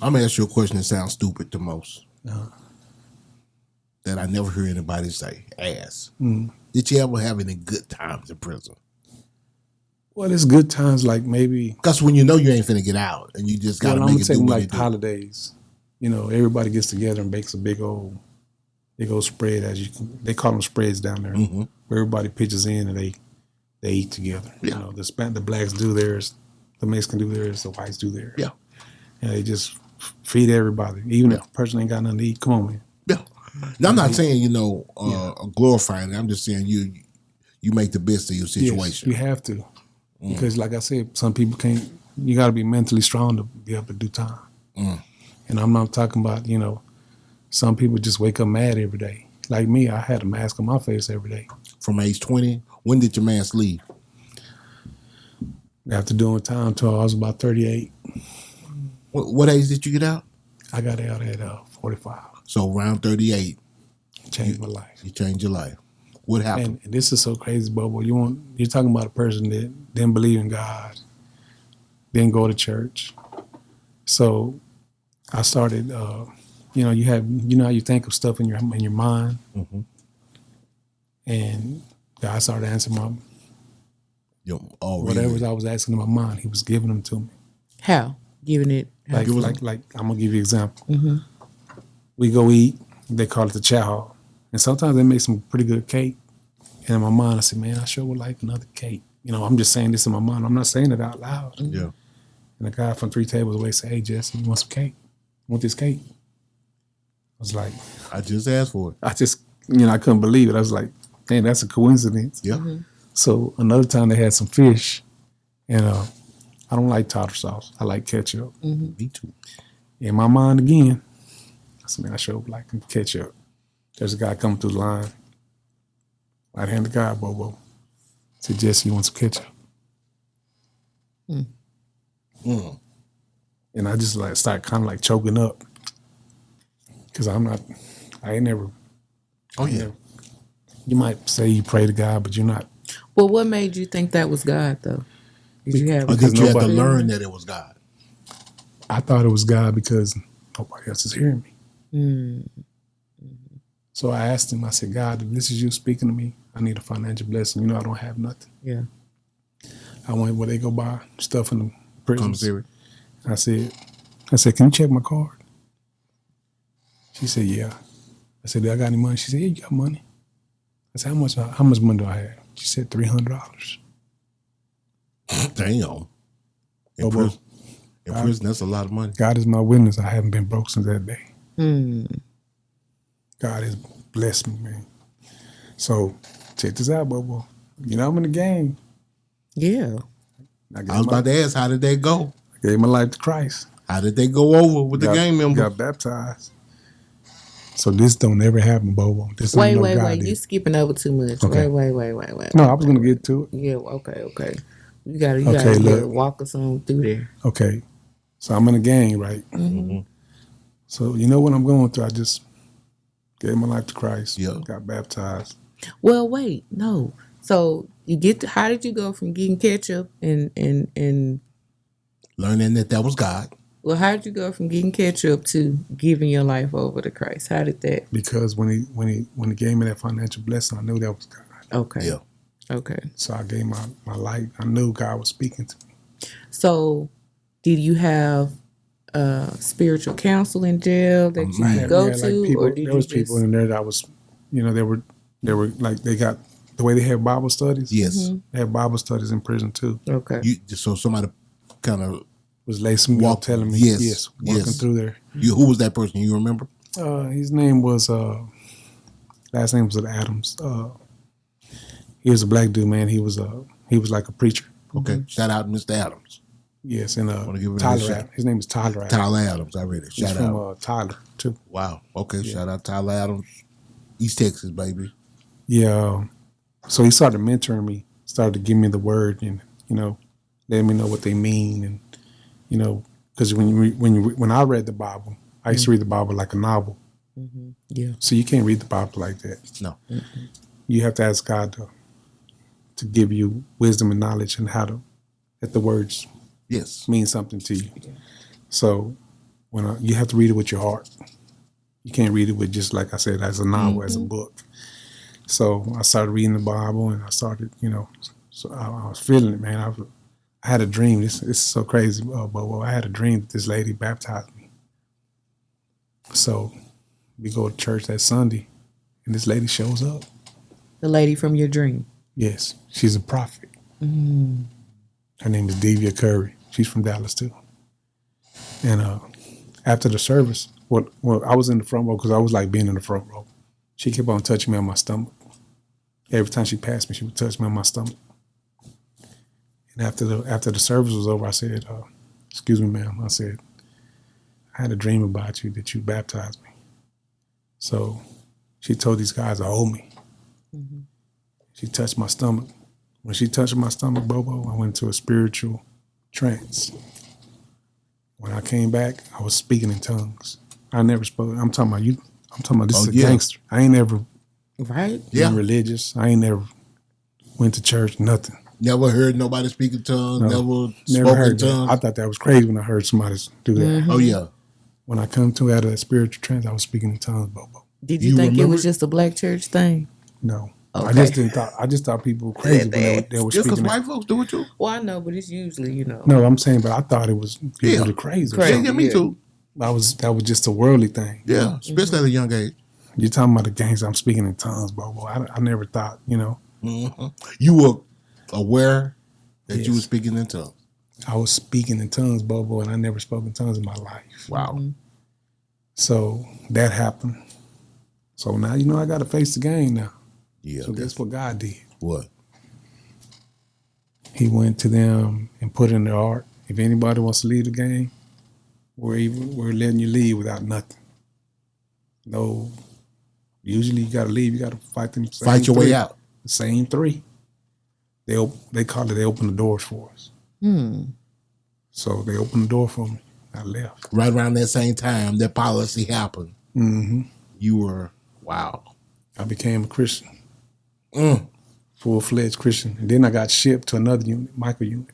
I'm gonna ask you a question that sounds stupid to most. Uh, That I never hear anybody say. Ask. Did you ever have any good times in prison? well, it's good times like maybe. Because when you know you ain't finna get out, and you just gotta Well, I'm make gonna it take do them what like it the do. holidays. You know, everybody gets together and bakes a big old spread, as you can. They call them spreads down there, where everybody pitches in and they eat together. Yeah. You know, the blacks do theirs, the Mexicans do theirs, the whites do theirs. Yeah. And they just feed everybody, even if the person ain't got nothing to eat. Come on, man. Yeah. Now, I'm not saying glorifying it. I'm just saying you make the best of your situation. Yes, you have to, because like I said, some people can't. You got to be mentally strong to be able to do time. And I'm not talking about, some people just wake up mad every day. Like me, I had a mask on my face every day. From age 20, when did your mask leave? After doing time till I was about 38. What age did you get out? I got out at 45. So around 38, Changed my life. you changed your life. What happened? And this is so crazy, Bobo. You're talking about a person that didn't believe in God, didn't go to church. So I started. You have how you think of stuff in your mind, and God started answering whatever I was asking in my mind. He was giving them to me. How? Giving it? Like I'm gonna give you an example. We go eat. They call it the chow hall, and sometimes they make some pretty good cake. And in my mind, I said, "Man, I sure would like another cake." I'm just saying this in my mind. I'm not saying it out loud. Yeah. And the guy from 3 tables away said, "Hey, Jesse, you want some cake? Want this cake?" I was like, I just asked for it. I just, I couldn't believe it. I was like, "Man, that's a coincidence." Yeah. So another time they had some fish, and I don't like tartar sauce. I like ketchup. Me too. In my mind again, I said, "Man, I sure would like ketchup." There's a guy coming through the line. Right-handed guy, Bobo. I said, "Jesse, you want some ketchup?" And I just start kind of choking up. Because I ain't never. Oh, yeah. You might say you pray to God, but you're not. Well, what made you think that was God, though? Did you have? Or did you have to learn that it was God? I thought it was God because nobody else is hearing me. So I asked him, I said, "God, if this is you speaking to me, I need a financial blessing. I don't have nothing." Yeah. I went where they go buy stuff in the prisons. Commissary. I said, "Can you check my card?" She said, "Yeah." I said, "Do I got any money?" She said, "Yeah, you got money." I said, how much money do I have?" She said, $300. Damn. In prison, that's a lot of money. God is my witness. I haven't been broke since that day. God has blessed me, man. So check this out, Bobo. I'm in the game. Yeah. I was about to ask, how did that go? I gave my life to Christ. How did they go over with the gang member? Got baptized. So this don't ever happen, Bobo. Wait. You skipping over too much. Okay. Wait. No, I was gonna get to it. Yeah. Okay. You gotta walk us on through there. Okay. So I'm in a gang, right? So what I'm going through? I just gave my life to Christ. Yeah. Got baptized. Well, wait, no. So how did you go from getting ketchup and learning that was God? Well, how did you go from getting ketchup to giving your life over to Christ? How did that? Because when he gave me that financial blessing, I knew that was God. Okay. Yeah. Okay. So I gave my life. I knew God was speaking to me. So, did you have spiritual counsel in jail that you could go to, or did there was people in there that was, they were they got the way they have Bible studies. Yes. They have Bible studies in prison too. Okay. So somebody kind of was lacing me up, telling me, walking through there. Who was that person? You remember? His name was last name was Adams. He was a black dude, man. He was like a preacher. Okay. Shout out Mr. Adams. Yes, and Tyler Adams. His name is Tyler Adams. Tyler Adams, I read it. He's from Tyler too. Wow. Okay. Yeah. Shout out Tyler Adams, East Texas, baby. Yeah. So he started mentoring me, started to give me the word, and letting me know what they mean, and because when I read the Bible, I used to read the Bible like a novel. Yeah. So you can't read the Bible like that. No. You have to ask God to give you wisdom and knowledge and how to let the words mean something to you. So when you have to read it with your heart. You can't read it with just, like I said, as a novel, as a book. So I started reading the Bible, and I started, so I was feeling it, man. I had a dream. This is so crazy, but I had a dream that this lady baptized me. So we go to church that Sunday, and this lady shows up. The lady from your dream? Yes, she's a prophet. Mm. Her name is Devia Curry. She's from Dallas too. And after the service, well, I was in the front row because I was like being in the front row. She kept on touching me on my stomach. Every time she passed me, she would touch me on my stomach. And after the service was over, I said, "Excuse me, ma'am." I said, "I had a dream about you that you baptized me." So she told these guys to hold me. Mm-hmm. She touched my stomach. When she touched my stomach, Bobo, I went into a spiritual trance. When I came back, I was speaking in tongues. I never spoke. I'm talking about you. I'm talking about this is a gangster. I ain't never been religious. I ain't never went to church, nothing. Never heard nobody speak in tongues, never spoke heard in tongues. I thought that was crazy when I heard somebody do that. Mm-hmm. Oh, yeah. When I come to out of that spiritual trance, I was speaking in tongues, Bobo. Did you think it was just a black church thing? No. Okay. I just thought people were crazy when they were speaking. Just because white folks do it too. Well, I know, but it's usually, No, I'm saying, but I thought it was people were crazy. Yeah, me too. That was just a worldly thing. Yeah, especially at a young age. You're talking about the gangs. I'm speaking in tongues, Bobo. I never thought, Mm-hmm. You were aware that you were speaking in tongues. I was speaking in tongues, Bobo, and I never spoke in tongues in my life. Wow. Mm-hmm. So that happened. So now I got to face the game now. Yeah. So guess what God did? What? He went to them and put in their heart, if anybody wants to leave the game, we're letting you leave without nothing. No. Usually you got to leave. You got to fight them. Fight your way out. The same three. They call it. They open the doors for us. So they opened the door for me. I left. Right around that same time, that policy happened. Mm-hmm. You were wow. I became a Christian, full-fledged Christian, and then I got shipped to another unit, micro unit.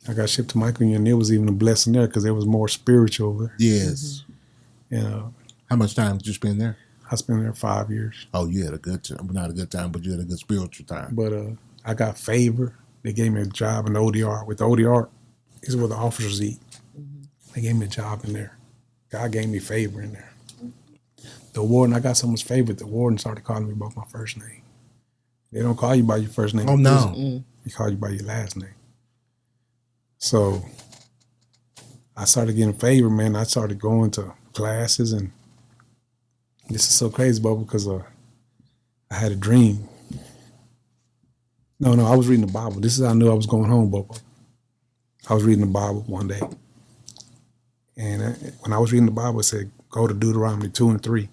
I got shipped to micro unit. And there was even a blessing there because there was more spiritual there. Yes. And how much time did you spend there? I spent there 5 years. Oh, you had a good time. Not a good time, but you had a good spiritual time. But I got favor. They gave me a job in the ODR. With the ODR, this is where the officers eat. Mm-hmm. They gave me a job in there. God gave me favor in there. The warden, I got so much favor, the warden started calling me by my first name. They don't call you by your first name. Oh, no. They call you by your last name. So I started getting favor, man. I started going to classes, and this is so crazy, Bobo, because I had a dream. No, I was reading the Bible. This is how I knew I was going home, Bobo. I was reading the Bible one day. And when I was reading the Bible, it said, go to Deuteronomy 2 and 3.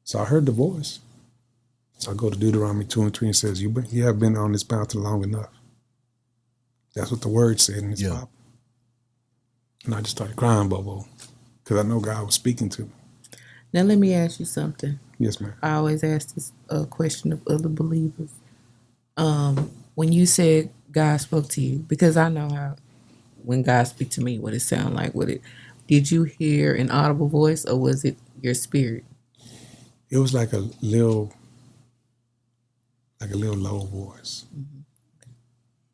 So I heard the voice. So I go to Deuteronomy 2 and 3 and says, you have been on this mountain long enough. That's what the word said in this Bible. And I just started crying, Bobo, because I know God was speaking to me. Now let me ask you something. Yes, ma'am. I always ask this question of other believers. When you said God spoke to you, because I know how when God speaks to me, what it sound like. Did you hear an audible voice, or was it your spirit? It was like a little low voice. Mm-hmm.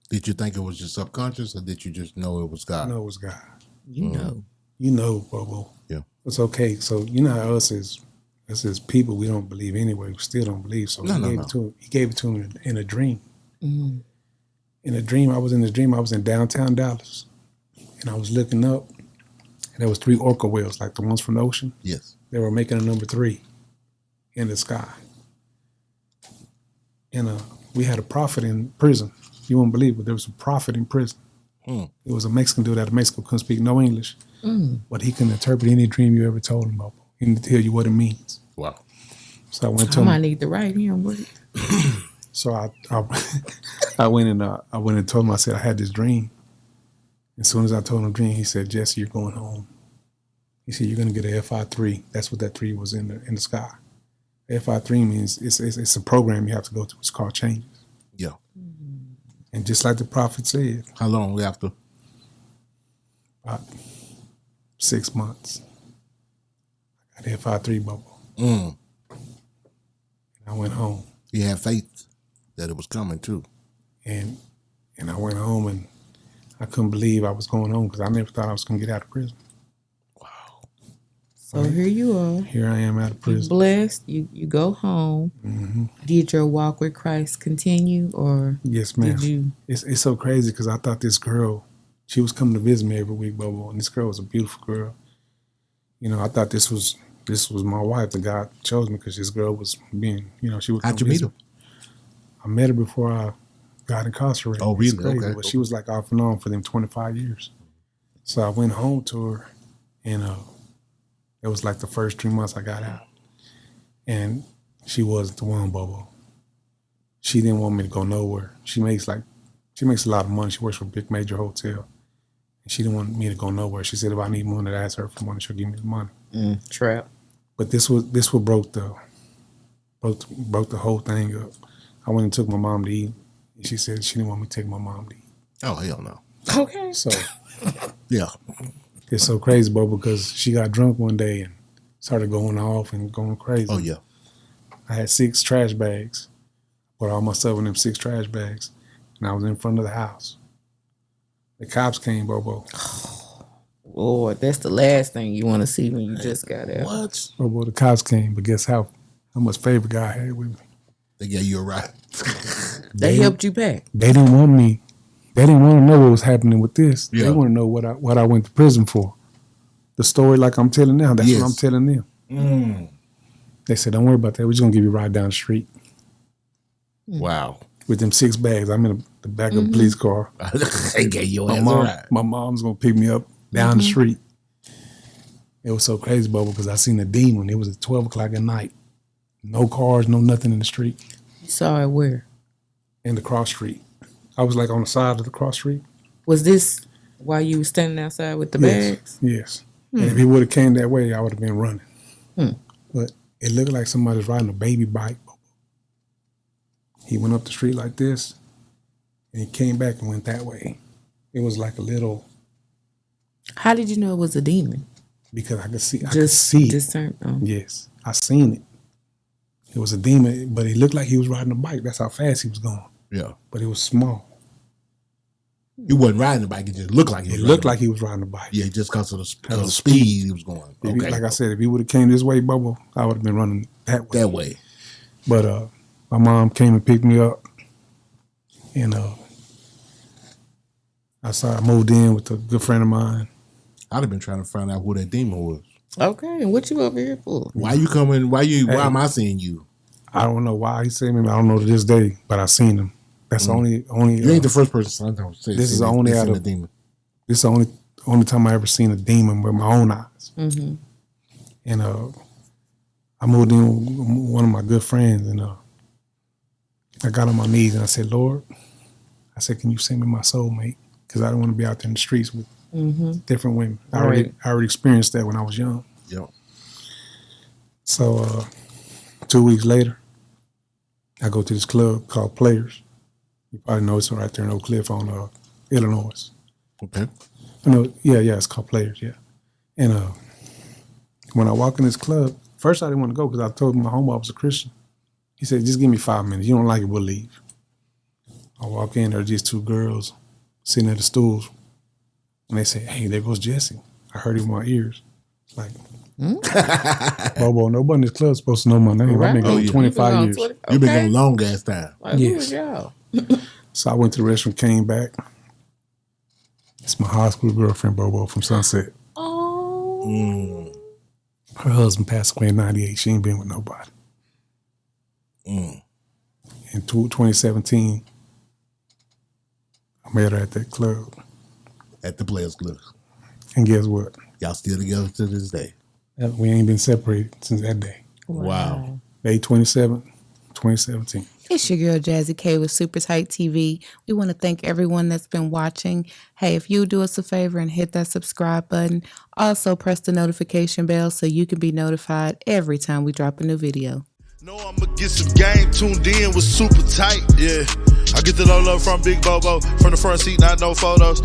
Did you think it was your subconscious, or did you just know it was God? No, it was God. You know. You know, Bobo. Yeah. It's okay. So you know how us as people, we don't believe anyway. We still don't believe. So he gave it to him in a dream. Mm-hmm. In a dream, I was in downtown Dallas, and I was looking up, and there was 3 orca whales, like the ones from the ocean. Yes. They were making a number 3 in the sky. And we had a prophet in prison. You won't believe it. There was a prophet in prison. It was a Mexican dude out of Mexico, couldn't speak no English, but he can interpret any dream you ever told him about. He can tell you what it means. Wow. So I went to him. I might need to write him. So I went and told him. I said I had this dream. As soon as I told him the dream, he said, "Jesse, you're going home." He said, "You're going to get a FI3." That's what that 3 was in the sky. FI3 means it's a program you have to go through. It's called changes. Yeah. And just like the prophet said. How long after? 6 months. I got F I3 bubble. Mm. I went home. You had faith that it was coming too. And I went home and I couldn't believe I was going home because I never thought I was going to get out of prison. Wow. So here you are. Here I am out of You prison. blessed. You go home. Mm-hmm. Did your walk with Christ continue, or Yes, ma'am. did you? It's so crazy because I thought this girl, she was coming to visit me every week, Bobo, and this girl was a beautiful girl. You know, I thought this was my wife. The God chose me because this girl was being, you know, she was. How'd you meet her? I met her before I got incarcerated. Oh, really? It's crazy, Okay. But she was like off and on for them 25 years. So I went home to her, and it was like the first 3 months I got out, and she wasn't the one, Bobo. She didn't want me to go nowhere. She makes a lot of money. She works for a big major hotel. And she didn't want me to go nowhere. She said if I need money to ask her for money, she'll give me the money. Trap. But this what broke the whole thing up. I went and took my mom to eat. And she said she didn't want me to take my mom to eat. Oh, hell no. Okay. So Yeah. it's so crazy, Bo, because she got drunk one day and started going off and going crazy. Oh, yeah. I had 6 trash bags. Put all my stuff in them 6 trash bags. And I was in front of the house. The cops came, Bobo. Lord, that's the last thing you want to see when you just got out. What? Bobo, the cops came, but guess how much favor God had with me. They gave you a ride. They helped you back. They didn't want me. They didn't want to know what was happening with this. Yeah. They want to know what I went to prison for. The story like I'm telling now, that's Yes. what I'm telling them. Mm. They said, don't worry about that. We're just going to give you a ride down the street. Wow. With them 6 bags. I'm in the back of a police car. They gave you a ride. My mom's going to pick me up down the street. It was so crazy, Bubba, because I seen a demon. It was at 12 o'clock at night. No cars, no nothing in the street. You saw it where? In the cross street. I was like on the side of the cross street. Was this while you were standing outside with the bags? Yes. And if he would have came that way, I would have been running. But it looked like somebody was riding a baby bike. He went up the street like this, and he came back and went that way. It was like a little. How did you know it was a demon? Because I could see. I could Just see it. discern. Oh. Yes, I seen it. It was a demon, but he looked like he was riding a bike. That's how fast he was going. Yeah. But it was small. He wasn't riding the bike. It just looked like he was It looked riding like he was riding a bike. Yeah, just because of the speed he was going. If he- Okay. like I said, if he would have came this way, Bubba, I would have been running that way. That way. But my mom came and picked me up, and I moved in with a good friend of mine. I'd have been trying to find out who that demon was. Okay, and what you over here for? Why you coming? Why am I seeing you? I don't know why he said me. I don't know to this day, but I seen him. That's the only. You ain't the first person to say This is the only out of the demon. This is the only time I ever seen a demon with my own eyes. Mm-hmm. And I moved in with one of my good friends, and I got on my knees and I said, Lord, I said, can you send me my soulmate? Because I don't want to be out there in the streets with different women. I already experienced that when I was young. Yeah. So 2 weeks later, I go to this club called Players. You probably know it's right there in Oak Cliff on Illinois. Okay. It's called Players, yeah. And when I walk in this club, first I didn't want to go because I told my homeboy I was a Christian. He said, just give me 5 minutes. You don't like it, we'll leave. I walk in, there are just 2 girls sitting at the stools. And they say, hey, there goes Jesse. I heard it in my ears. Like, Bobo, nobody in this club is supposed to know my name. I've been going 25 years. You've been going long ass time. Like, Yes. who was y'all? So I went to the restaurant, came back. It's my high school girlfriend, Bobo, from Sunset. Oh. Her husband passed away in 98. She ain't been with nobody. Mm. In 2017, I met her at that club. At the Players Club. And guess what? Y'all still together to this day. We ain't been separated since that day. Wow. May 27, 2017. It's your girl Jazzy K with Super Tight TV. We want to thank everyone that's been watching. Hey, if you do us a favor and hit that subscribe button, also press the notification bell so you can be notified every time we drop a new video. Know I'ma get some game tuned in with Super Tight, yeah. I get the low love from Big Bobo, from the front seat, not no photos.